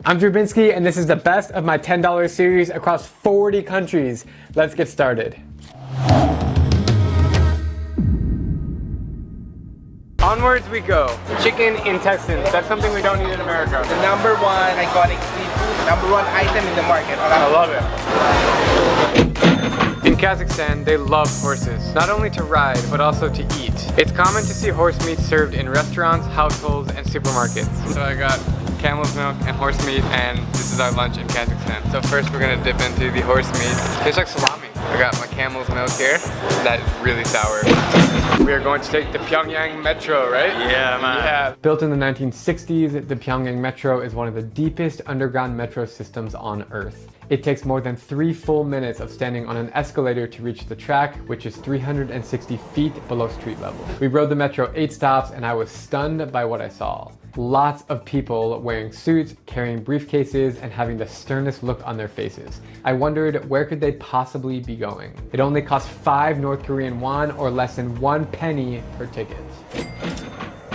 I'm Drew Binsky, and this is the best of my $10 series across 40 countries. Let's get started. Onwards we go. Chicken intestines. That's something we don't eat in America. The number one iconic street food, number one item in the market. I love it. In Kazakhstan, they love horses, not only to ride, but also to eat. It's common to see horse meat served in restaurants, households, and supermarkets. So I got camel's milk and horse meat, and this is our lunch in Kazakhstan. So first we're gonna dip into the horse meat. Tastes like salami. I got my camel's milk here. That is really sour. We are going to take the Pyongyang Metro, right? Yeah, man. Yeah. Built in the 1960s, the Pyongyang Metro is one of the deepest underground metro systems on Earth. It takes more than 3 full minutes of standing on an escalator to reach the track, which is 360 feet below street level. We rode the metro 8 stops, and I was stunned by what I saw. Lots of people wearing suits, carrying briefcases, and having the sternest look on their faces. I wondered, where could they possibly be going? It only cost 5 North Korean won, or less than 1 penny per ticket.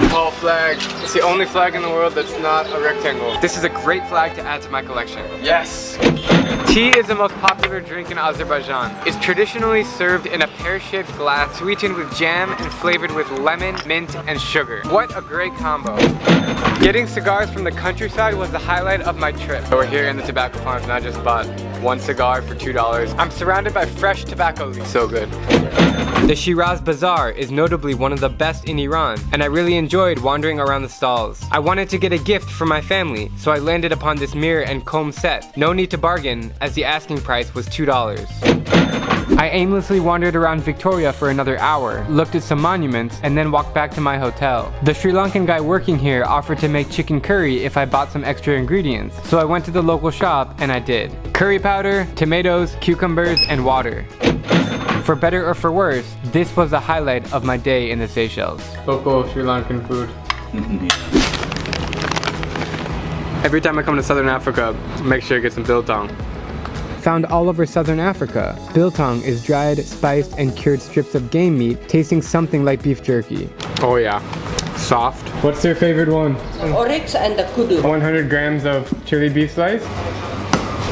Tall flag. It's the only flag in the world that's not a rectangle. This is a great flag to add to my collection. Yes! Tea is the most popular drink in Azerbaijan. It's traditionally served in a pear-shaped glass, sweetened with jam and flavored with lemon, mint, and sugar. What a great combo. Getting cigars from the countryside was the highlight of my trip. So we're here in the tobacco farms, and I just bought 1 cigar for $2. I'm surrounded by fresh tobacco leaves. So good. The Shiraz Bazaar is notably one of the best in Iran, and I really enjoyed wandering around the stalls. I wanted to get a gift for my family, so I landed upon this mirror and comb set. No need to bargain, as the asking price was $2. I aimlessly wandered around Victoria for another hour, looked at some monuments, and then walked back to my hotel. The Sri Lankan guy working here offered to make chicken curry if I bought some extra ingredients, so I went to the local shop and I did. Curry powder, tomatoes, cucumbers, and water. For better or for worse, this was the highlight of my day in the Seychelles. Local Sri Lankan food. Every time I come to Southern Africa, make sure to get some biltong. Found all over Southern Africa. Biltong is dried, spiced, and cured strips of game meat, tasting something like beef jerky. Oh yeah, soft. What's your favorite one? Oryx and the kudu. 100 grams of chili beef slice.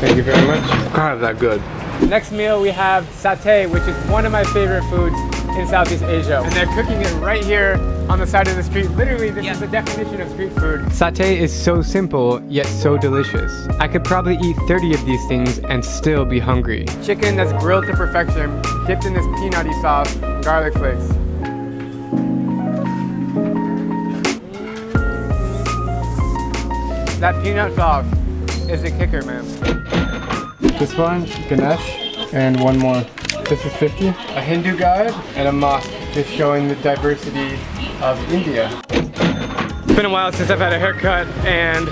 Thank you very much. God, is that good. Next meal we have satay, which is one of my favorite foods in Southeast Asia. And they're cooking it right here on the side of the street. Literally, this is the definition of street food. Satay is so simple, yet so delicious. I could probably eat 30 of these things and still be hungry. Chicken that's grilled to perfection, dipped in this peanutty sauce, garlic flakes. That peanut sauce is the kicker, man. This one, Ganesh, and one more. This is 50. A Hindu god and a mosque, just showing the diversity of India. It's been a while since I've had a haircut, and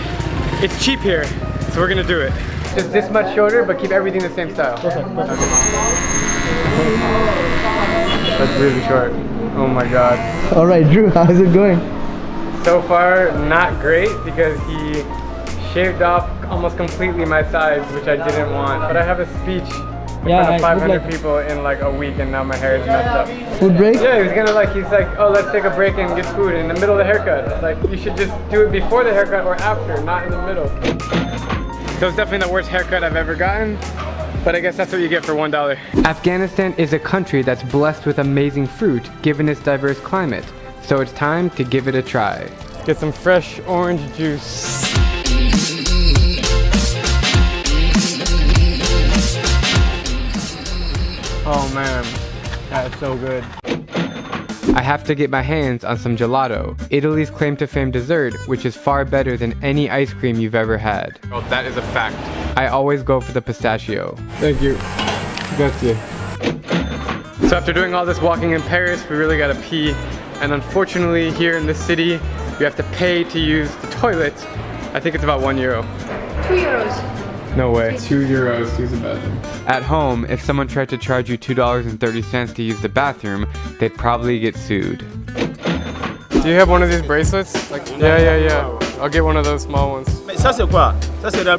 it's cheap here, so we're gonna do it. Just this much shorter, but keep everything the same style. Okay. That's really short. Oh my god. All right, Drew, how's it going? So far, not great, because he shaved off almost completely my sides, which I didn't want. But I have a speech in front of 500 people in like a week, and now my hair is messed up. Food break? Yeah, he's like, oh, let's take a break and get food in the middle of the haircut. It's like, you should just do it before the haircut or after, not in the middle. So it's definitely the worst haircut I've ever gotten, but I guess that's what you get for $1. Afghanistan is a country that's blessed with amazing fruit, given its diverse climate. So it's time to give it a try. Get some fresh orange juice. Oh man, that's so good. I have to get my hands on some gelato, Italy's claim to fame dessert, which is far better than any ice cream you've ever had. Oh, that is a fact. I always go for the pistachio. Thank you. Grazie. So after doing all this walking in Paris, we really gotta pee. And unfortunately, here in the city, you have to pay to use the toilet. I think it's about €1. 2 euros. No way. 2 euros to use the bathroom. At home, if someone tried to charge you $2.30 to use the bathroom, they'd probably get sued. Do you have one of these bracelets? Like, yeah. I'll get one of those small ones. Ça c'est quoi? Ça c'est la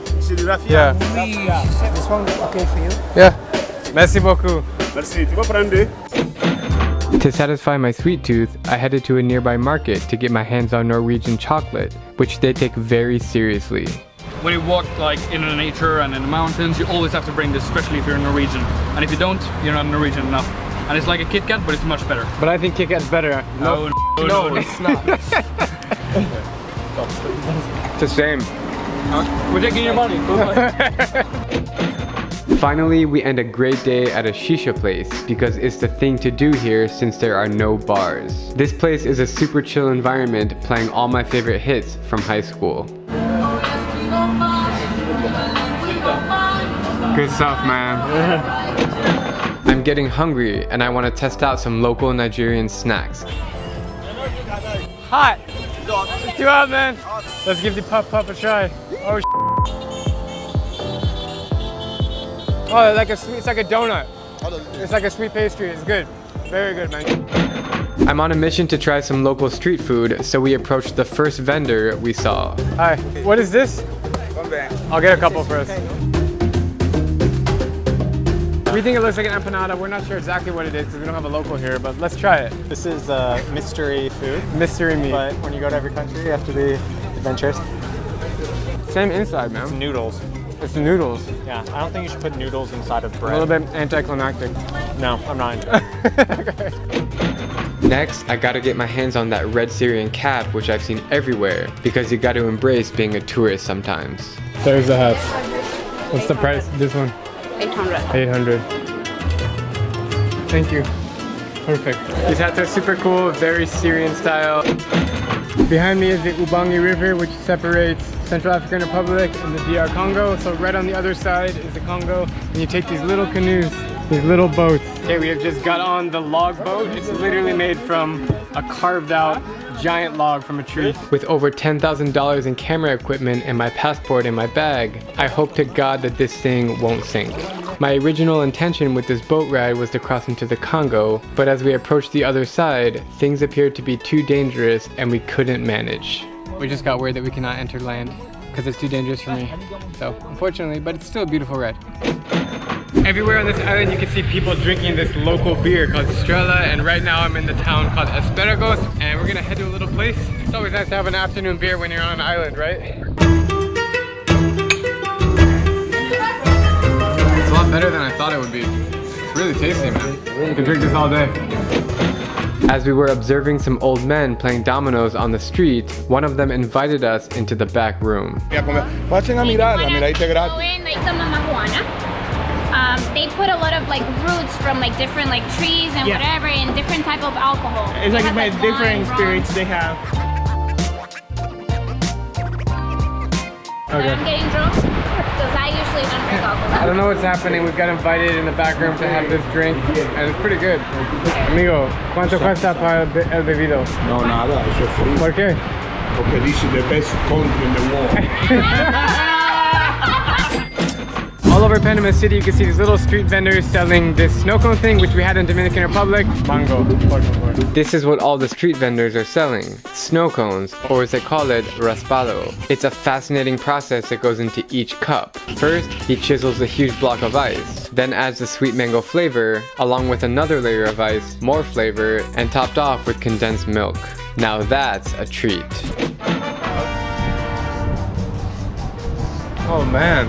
Yeah. This one okay for you? Yeah. Merci beaucoup. Merci. Tu vas prendre? To satisfy my sweet tooth, I headed to a nearby market to get my hands on Norwegian chocolate, which they take very seriously. when you walk like in the nature and in the mountains, you always have to bring this, especially if you're Norwegian. And if you don't, you're not Norwegian enough. And it's like a Kit Kat, but it's much better. But I think Kit Kat's better. No, it's not. It's the same. We're taking your money. Finally, we end a great day at a shisha place because it's the thing to do here since there are no bars. This place is a super chill environment, playing all my favorite hits from high school. Good stuff, man. I'm getting hungry and I want to test out some local Nigerian snacks. Hot! Too hot, man! Let's give the puff a try. Oh, oh, it's like a donut. It's like a sweet pastry. It's good. Very good, man. I'm on a mission to try some local street food, so we approached the first vendor we saw. Hi, what is this? I'll get a couple first. We think it looks like an empanada. We're not sure exactly what it is because we don't have a local here, but let's try it. This is mystery food. Mystery meat. But when you go to every country, you have to be adventurous. Same inside, man. It's noodles. It's noodles. Yeah, I don't think you should put noodles inside of bread. A little bit anticlimactic. No, I'm not into it. Next, I gotta get my hands on that red Syrian cap, which I've seen everywhere, because you gotta embrace being a tourist sometimes. There's the hat. What's the price? This one? 800. 800. Thank you. Perfect. These hats are super cool, very Syrian style. Behind me is the Ubangi River, which separates Central African Republic and the DR Congo. So right on the other side is the Congo. And you take these little canoes, these little boats. Okay, we have just got on the log boat. It's literally made from a carved out giant log from a tree. With over $10,000 in camera equipment and my passport in my bag, I hope to God that this thing won't sink. My original intention with this boat ride was to cross into the Congo, but as we approached the other side, things appeared to be too dangerous and we couldn't manage. We just got word that we cannot enter land because it's too dangerous for me. So, unfortunately, but it's still a beautiful ride. Everywhere on this island you can see people drinking this local beer called Strela, and right now I'm in the town called Esperagos, and we're gonna head to a little place. It's always nice to have an afternoon beer when you're on an island, right? It's a lot better than I thought it would be. It's really tasty, man. You can drink this all day. As we were observing some old men playing dominoes on the street, one of them invited us into the back room. Pasen a mirar, la miradita gratis. They put a lot of like roots from like different like trees and whatever, and different type of alcohol. It's like different spirits they have. Okay. I'm getting drunk because I usually don't drink alcohol. I don't know what's happening. We've got invited in the back room to have this drink, and it's pretty good. Amigo, ¿cuánto cuesta para el bebido? No, nada, eso es free. ¿Por qué? Porque dice the best country in the world. All over Panama City, you can see these little street vendors selling this snow cone thing, which we had in Dominican Republic. Mango, por favor. This is what all the street vendors are selling. Snow cones, or as they call it, raspado. It's a fascinating process that goes into each cup. First, he chisels a huge block of ice, then adds the sweet mango flavor, along with another layer of ice, more flavor, and topped off with condensed milk. Now that's a treat. Oh man.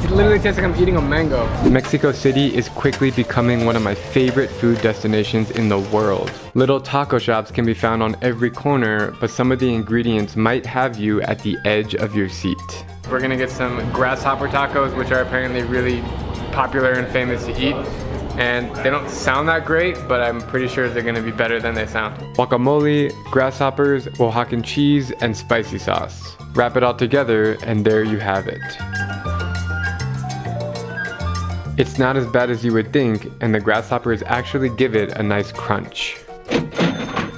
It literally tastes like I'm eating a mango. Mexico City is quickly becoming one of my favorite food destinations in the world. Little taco shops can be found on every corner, but some of the ingredients might have you at the edge of your seat. We're gonna get some grasshopper tacos, which are apparently really popular and famous to eat. And they don't sound that great, but I'm pretty sure they're gonna be better than they sound. Guacamole, grasshoppers, Oaxacan cheese, and spicy sauce. Wrap it all together, and there you have it. It's not as bad as you would think, and the grasshoppers actually give it a nice crunch.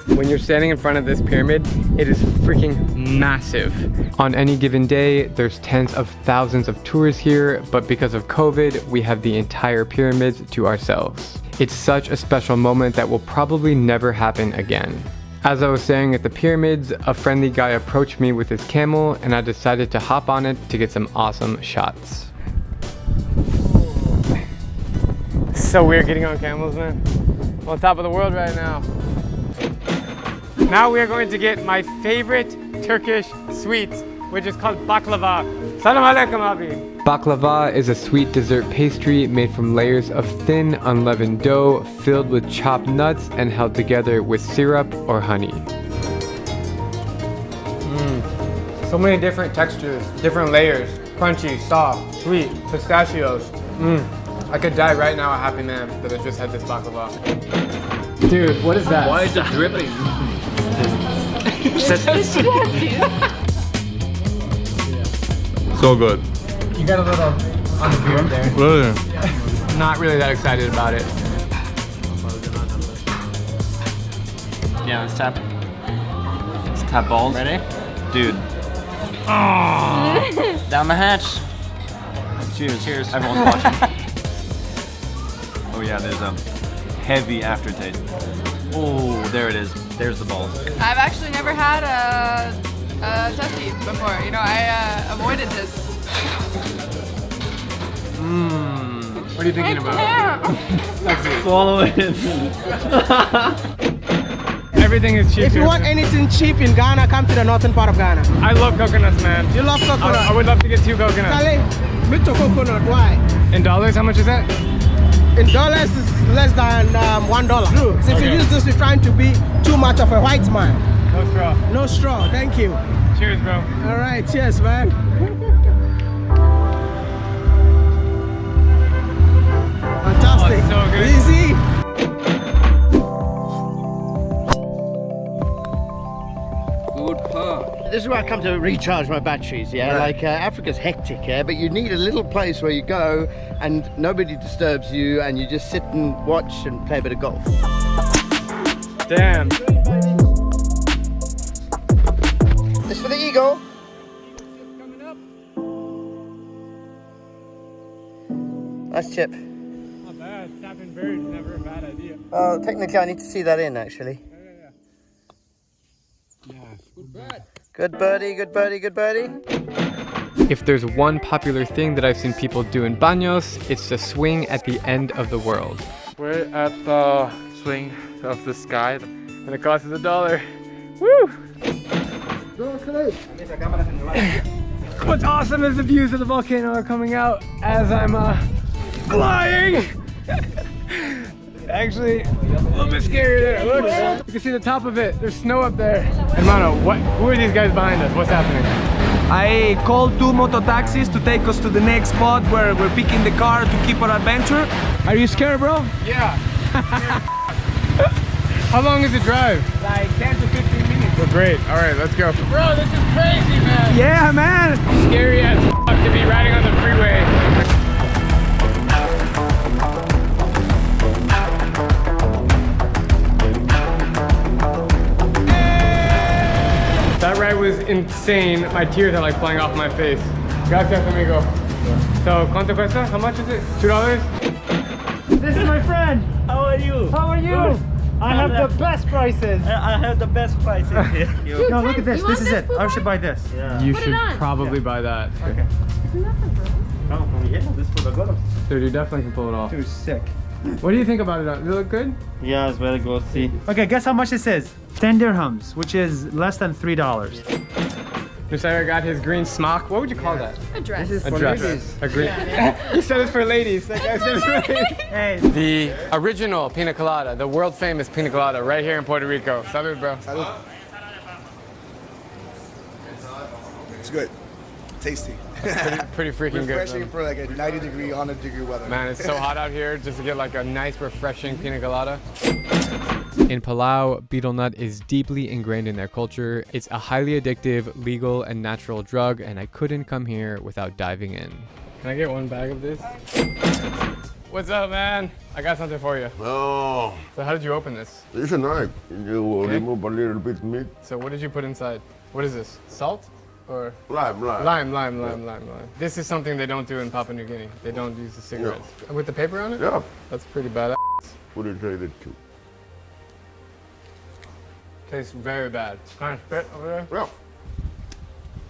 When you're standing in front of this pyramid, it is freaking massive. On any given day, there's tens of thousands of tourists here, but because of COVID, we have the entire pyramids to ourselves. It's such a special moment that will probably never happen again. As I was staring at the pyramids, a friendly guy approached me with his camel, and I decided to hop on it to get some awesome shots. It's so weird getting on camels, man. I'm on top of the world right now. Now we are going to get my favorite Turkish sweet, which is called baklava. Salam alaikum, Abi. Baklava is a sweet dessert pastry made from layers of thin, unleavened dough filled with chopped nuts and held together with syrup or honey. So many different textures, different layers. Crunchy, soft, sweet, pistachios. I could die right now a happy man that I just had this baklava. Dude, what is that? Why is it dripping? So good. You got a little on the beard there. Really? Not really that excited about it. Yeah, let's tap. Let's tap balls. Ready? Dude. Down the hatch. Cheers. Cheers. Everyone's watching. Oh yeah, there's a heavy aftertaste. Oh, there it is. There's the balls. I've actually never had a testy before. You know, I avoided this. What are you thinking about? Swallow it. Everything is cheap. If you want anything cheap in Ghana, come to the northern part of Ghana. I love coconuts, man. You love coconut? I would love to get 2 coconuts. Charlie, me too coconut. Why? In dollars, how much is that? In dollars, it's less than $1. True. So if you use this, you're trying to be too much of a white man. No straw. No straw. Thank you. Cheers, bro. All right. Cheers, man. Fantastic. Oh, so good. Easy. This is where I come to recharge my batteries, yeah? Right. Like, Africa's hectic, yeah? But you need a little place where you go and nobody disturbs you and you just sit and watch and play a bit of golf. Damn. This for the eagle. Nice chip. Not bad. Tapping birds is never a bad idea. Oh, technically I need to see that in, actually. Good birdie, good birdie, good birdie. If there's one popular thing that I've seen people do in baños, it's to swing at the end of the world. We're at the swing of the sky, and it costs us $1. Woo! What's awesome is the views of the volcano are coming out as I'm flying. Actually, a little bit scary there. Look, you can see the top of it. There's snow up there. Hermano, who are these guys behind us? What's happening? I called 2 moto taxis to take us to the next spot where we're picking the car to keep our adventure. Are you scared, bro? Yeah. How long is the drive? Like 10 to 15 minutes. Well, great. All right, let's go. Bro, this is crazy, man. Yeah, man. Scary as fuck to be riding on the freeway. That ride was insane. My tears are like flying off my face. Gracias, amigo. So, ¿cuánto cuesta? How much is it? $2? This is my friend. How are you? How are you? Good. I have the best prices. I have the best prices here. No, look at this. This is it. I should buy this. Yeah. You should probably buy that. Okay. Oh, yeah, this for the girls. Dude, you definitely can pull it off. Too sick. What do you think about it? Does it look good? Yeah, it's very glossy. Okay, guess how much this is? 10 dirhams, which is less than $3. Mr. got his green smock. What would you call that? A dress. A dress. A green. You said it's for ladies. That guy said it's for ladies. Hey. The original pina colada, the world famous pina colada, right here in Puerto Rico. Salud, bro. Salud. It's good. Tasty. Pretty freaking good. Refreshing for like a 90-degree, 100-degree weather. Man, it's so hot out here just to get like a nice, refreshing pina colada. In Palau, betel nut is deeply ingrained in their culture. It's a highly addictive, legal, and natural drug, and I couldn't come here without diving in. Can I get one bag of this? What's up, man? I got something for you. Oh. So how did you open this? It's a knife. You remove a little bit meat. So what did you put inside? What is this? Salt? Or lime. Lime. This is something they don't do in Papua New Guinea. They don't use the cigarettes. Yeah. With the paper on it? Yeah. That's pretty badass. Wouldn't try that too. Tastes very bad. Can I spit over there? Yeah.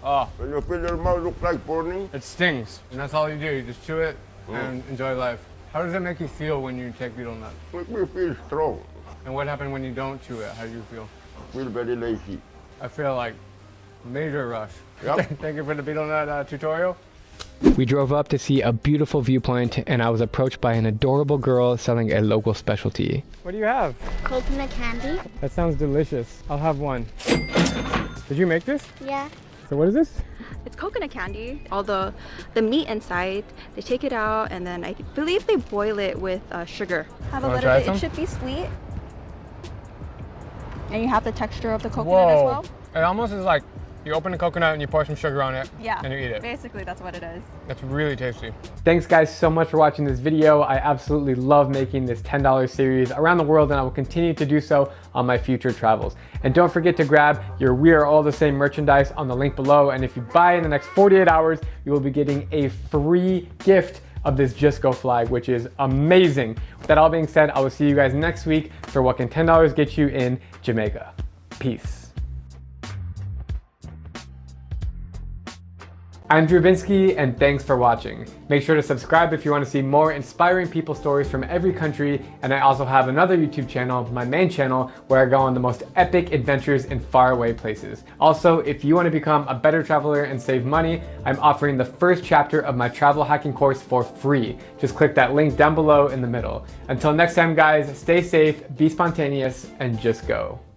Oh. When you feel your mouth look like burning? It stings. And that's all you do. You just chew it and enjoy life. How does it make you feel when you take betel nut? Make me feel strong. And what happens when you don't chew it? How do you feel? Feel very lazy. I feel like Major rush. Yep. Thank you for the beat on that tutorial. We drove up to see a beautiful viewpoint and I was approached by an adorable girl selling a local specialty. What do you have? Coconut candy. That sounds delicious. I'll have one. Did you make this? Yeah. So what is this? It's coconut candy. All the meat inside, they take it out and then I believe they boil it with sugar. Have a little bit. It should be sweet. And you have the texture of the coconut as well. It almost is like you open the coconut and you pour some sugar on it, yeah, and you eat it. Basically, that's what it is. That's really tasty. Thanks guys so much for watching this video. I absolutely love making this $10 series around the world, and I will continue to do so on my future travels. And don't forget to grab your We Are All the Same merchandise on the link below. And if you buy in the next 48 hours, you will be getting a free gift of this Just Go flag, which is amazing. With that all being said, I will see you guys next week for What Can $10 Get You in Jamaica. Peace. I'm Drew Binsky, and thanks for watching. Make sure to subscribe if you want to see more inspiring people stories from every country, and I also have another YouTube channel, my main channel, where I go on the most epic adventures in faraway places. Also, if you want to become a better traveler and save money, I'm offering the first chapter of my travel hacking course for free. Just click that link down below in the middle. Until next time guys, stay safe, be spontaneous, and just go.